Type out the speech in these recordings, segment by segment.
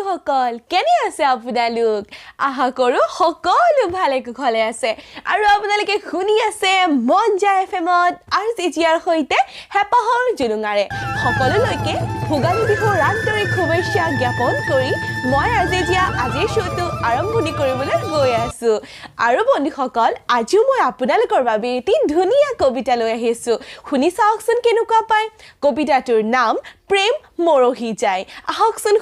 বন্ধুসকল কেনে আছে আপোনালোক আশা কৰো সকলো ভালে কুশলে আছে আৰু আপোনালোকে শুনি আছে মন যায় এফএমত আৰু জিজিয়াৰ হৈতে হেপাহৰ জুলুঙাৰে সকলোলৈকে ভোগালী বিহুৰ আন্তৰিক শুভেচ্ছা জ্ঞাপন কৰি মই আজিজিয়া আজিৰ শ্বটো আৰম্ভণি কৰিবলৈ গৈ আছো আৰু বন্ধুসকল আজি মই আপোনালোকৰ বাবে এটি ধুনীয়া কবিতা লৈ আহিছো শুনি চাওকচোন কেনেকুৱা পায় কবিতাটোৰ নাম প্ৰেম মৰহি যায় আহকচোন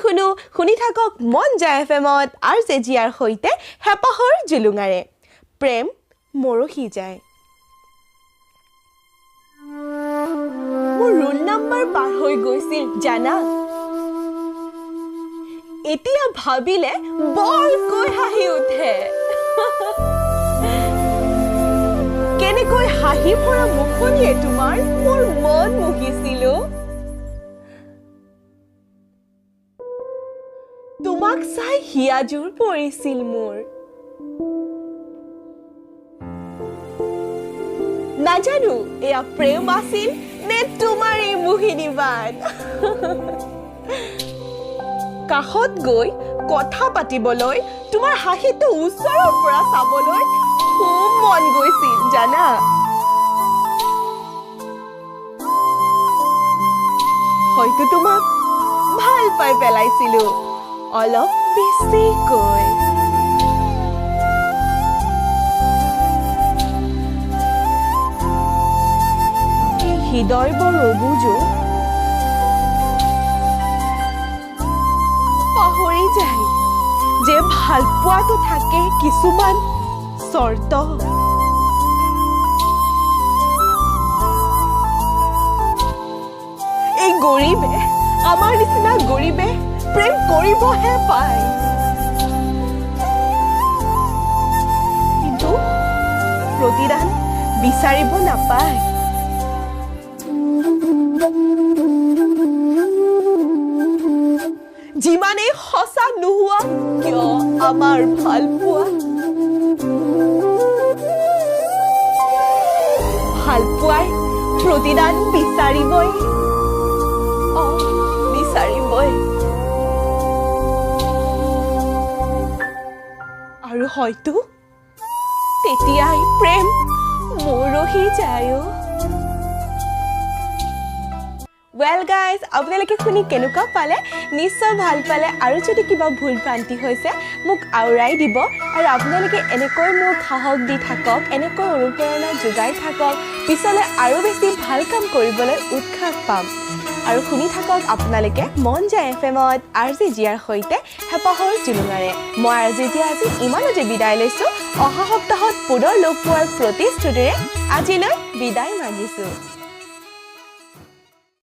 শুনি থাকক মন যায় এফএমত আৰু জিজিয়াৰ হৈতে হেপাহৰ জুলুঙাৰে প্ৰেম মৰহি যায় মোৰ ৰোল নম্বৰ পাৰ হৈ গৈছিল জানা এতিয়া ভাবিলে বৰকৈ হাঁহি উঠে কেনেকৈ হাঁহি ভৰা মুখনিয়ে তোমাৰ মোৰ মন মুহিছিল তোমাক চাই হিয়াজুৰ পৰিছিল মোৰ নাজানো এয়া প্ৰেম আছিল নে তোমাৰ এই মোহিনী বান কাষত গৈ কথা পাতিবলৈ তোমাৰ হাঁহিটো ওচৰৰ পৰা চাবলৈ খুব মন গৈছিল জানা হয়তো তোমাক ভাল পাই পেলাইছিলো অলপ বেছিকৈ হৃদয় বৰ অবুজো পাহৰি যায় যে ভাল পোৱাটো থাকে কিছুমান চৰ্ত এই গৰীবে আমাৰ নিচিনা গৰীবে প্ৰেম কৰিবহে পায় কিন্তু প্ৰতিদান বিচাৰিব নাপায় যিমানেই সঁচা নোহোৱা কিয় আমাৰ ভাল পোৱা ভাল পোৱাই প্ৰতিদান বিচাৰিবই আৰু হয়তো তেতিয়াই প্ৰেম মৰহি যায় Well guys, আপোনালোকে শুনি কেনেকুৱা পালে নিশ্চয় ভাল পালে আৰু যদি কিবা ভুল ভ্ৰান্তি হৈছে মোক আউৰাই দিব আৰু আপোনালোকে এনেকৈ মোক সাহস দি থাকক এনেকৈ অনুপ্ৰেৰণা যোগাই থাকক পিছলৈ আৰু বেছি ভাল কাম কৰিবলৈ উৎসাহ পাম আৰু শুনি থাকক আপোনালোকে মন যায় এফএমত আৰজি জিয়াৰ হৈতে হেপাহৰ জুলুঙাৰে মই আৰজি জিয়া আজি ইমানতে বিদায় লৈছো অহা সপ্তাহত পুনৰ লগ পোৱাৰ প্ৰতিশ্ৰুতিৰে আজিলৈ বিদায় মাগিছো